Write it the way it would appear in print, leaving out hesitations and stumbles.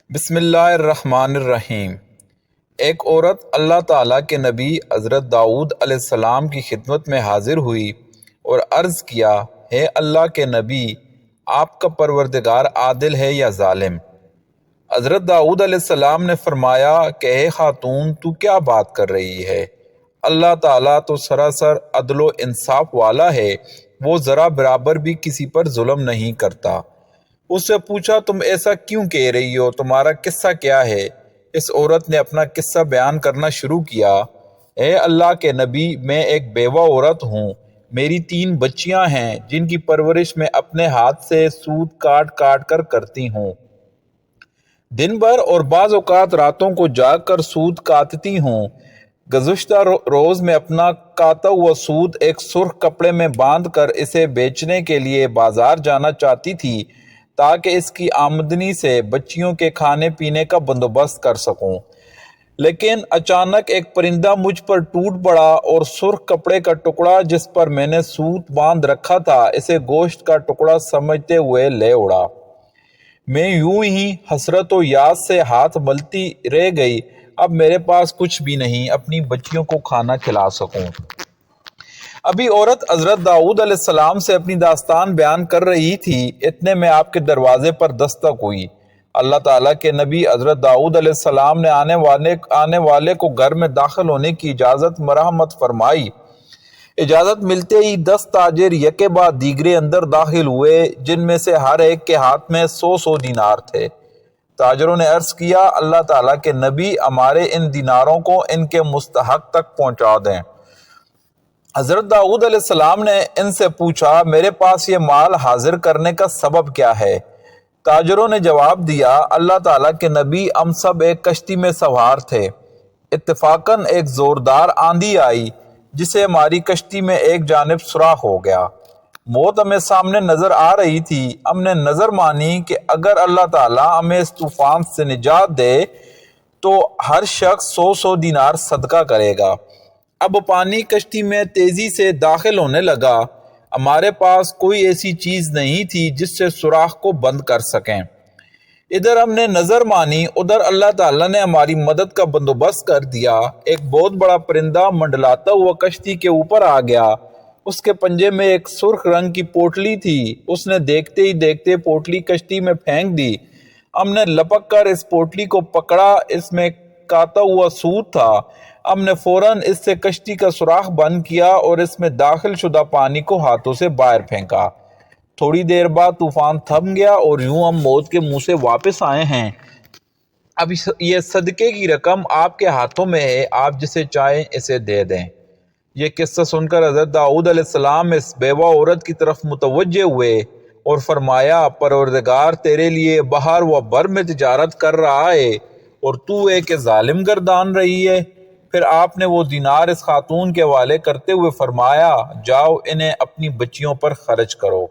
بسم اللہ الرحمن الرحیم۔ ایک عورت اللہ تعالیٰ کے نبی حضرت داؤد علیہ السلام کی خدمت میں حاضر ہوئی اور عرض کیا، ہے اللہ کے نبی، آپ کا پروردگار عادل ہے یا ظالم؟ حضرت داؤد علیہ السلام نے فرمایا کہ اے خاتون، تو کیا بات کر رہی ہے؟ اللہ تعالیٰ تو سراسر عدل و انصاف والا ہے، وہ ذرا برابر بھی کسی پر ظلم نہیں کرتا۔ اس سے پوچھا، تم ایسا کیوں کہہ رہی ہو؟ تمہارا قصہ کیا ہے؟ اس عورت نے اپنا قصہ بیان کرنا شروع کیا۔ اے اللہ کے نبی، میں ایک بیوہ عورت ہوں۔ میری 3 بچیاں ہیں جن کی پرورش میں اپنے ہاتھ سے سود کاٹ کاٹ کر کرتی ہوں۔ دن بھر اور بعض اوقات راتوں کو جاگ کر سود کاٹتی ہوں۔ گزشتہ روز میں اپنا کاتا ہوا سود ایک سرخ کپڑے میں باندھ کر اسے بیچنے کے لیے بازار جانا چاہتی تھی تاکہ اس کی آمدنی سے بچیوں کے کھانے پینے کا بندوبست کر سکوں، لیکن اچانک ایک پرندہ مجھ پر ٹوٹ پڑا اور سرخ کپڑے کا ٹکڑا جس پر میں نے سوت باندھ رکھا تھا اسے گوشت کا ٹکڑا سمجھتے ہوئے لے اڑا۔ میں یوں ہی حسرت و یاس سے ہاتھ ملتی رہ گئی۔ اب میرے پاس کچھ بھی نہیں اپنی بچیوں کو کھانا کھلا سکوں۔ ابھی عورت حضرت داؤد علیہ السلام سے اپنی داستان بیان کر رہی تھی، اتنے میں آپ کے دروازے پر دستک ہوئی۔ اللہ تعالیٰ کے نبی حضرت داؤد علیہ السلام نے آنے والے کو گھر میں داخل ہونے کی اجازت مرحمت فرمائی۔ اجازت ملتے ہی 10 تاجر یکے بعد دیگرے اندر داخل ہوئے، جن میں سے ہر ایک کے ہاتھ میں 100 دینار تھے۔ تاجروں نے عرض کیا، اللہ تعالیٰ کے نبی، ہمارے ان دیناروں کو ان کے مستحق تک پہنچا دیں۔ حضرت داؤد علیہ السلام نے ان سے پوچھا، میرے پاس یہ مال حاضر کرنے کا سبب کیا ہے؟ تاجروں نے جواب دیا، اللہ تعالیٰ کے نبی، ہم سب ایک کشتی میں سوار تھے۔ اتفاقاً ایک زوردار آندھی آئی جسے ہماری کشتی میں ایک جانب سوراخ ہو گیا۔ موت ہمیں سامنے نظر آ رہی تھی۔ ہم نے نظر مانی کہ اگر اللہ تعالیٰ ہمیں اس طوفان سے نجات دے تو ہر شخص 100 دینار صدقہ کرے گا۔ اب پانی کشتی میں تیزی سے داخل ہونے لگا۔ ہمارے پاس کوئی ایسی چیز نہیں تھی جس سے سوراخ کو بند کر سکیں۔ ادھر ہم نے نظر مانی، ادھر اللہ تعالیٰ نے ہماری مدد کا بندوبست کر دیا۔ ایک بہت بڑا پرندہ منڈلاتا ہوا کشتی کے اوپر آ گیا۔ اس کے پنجے میں ایک سرخ رنگ کی پوٹلی تھی۔ اس نے دیکھتے ہی دیکھتے پوٹلی کشتی میں پھینک دی۔ ہم نے لپک کر اس پوٹلی کو پکڑا، اس میں کاتا ہوا سود تھا۔ ہم نے فوراً اس سے کشتی کا سوراخ بند کیا اور اس میں داخل شدہ پانی کو ہاتھوں سے باہر پھینکا۔ تھوڑی دیر بعد طوفان تھم گیا اور یوں ہم موت کے منہ سے واپس آئے ہیں۔ اب یہ صدقے کی رقم آپ کے ہاتھوں میں ہے، آپ جسے چاہیں اسے دے دیں۔ یہ قصہ سن کر حضرت داؤد علیہ السلام اس بیوہ عورت کی طرف متوجہ ہوئے اور فرمایا، پروردگار تیرے لیے بحر و بر میں تجارت کر رہا ہے اور تو ایک ظالم گردان رہی ہے۔ پھر آپ نے وہ دینار اس خاتون کے حوالے کرتے ہوئے فرمایا، جاؤ انہیں اپنی بچیوں پر خرچ کرو۔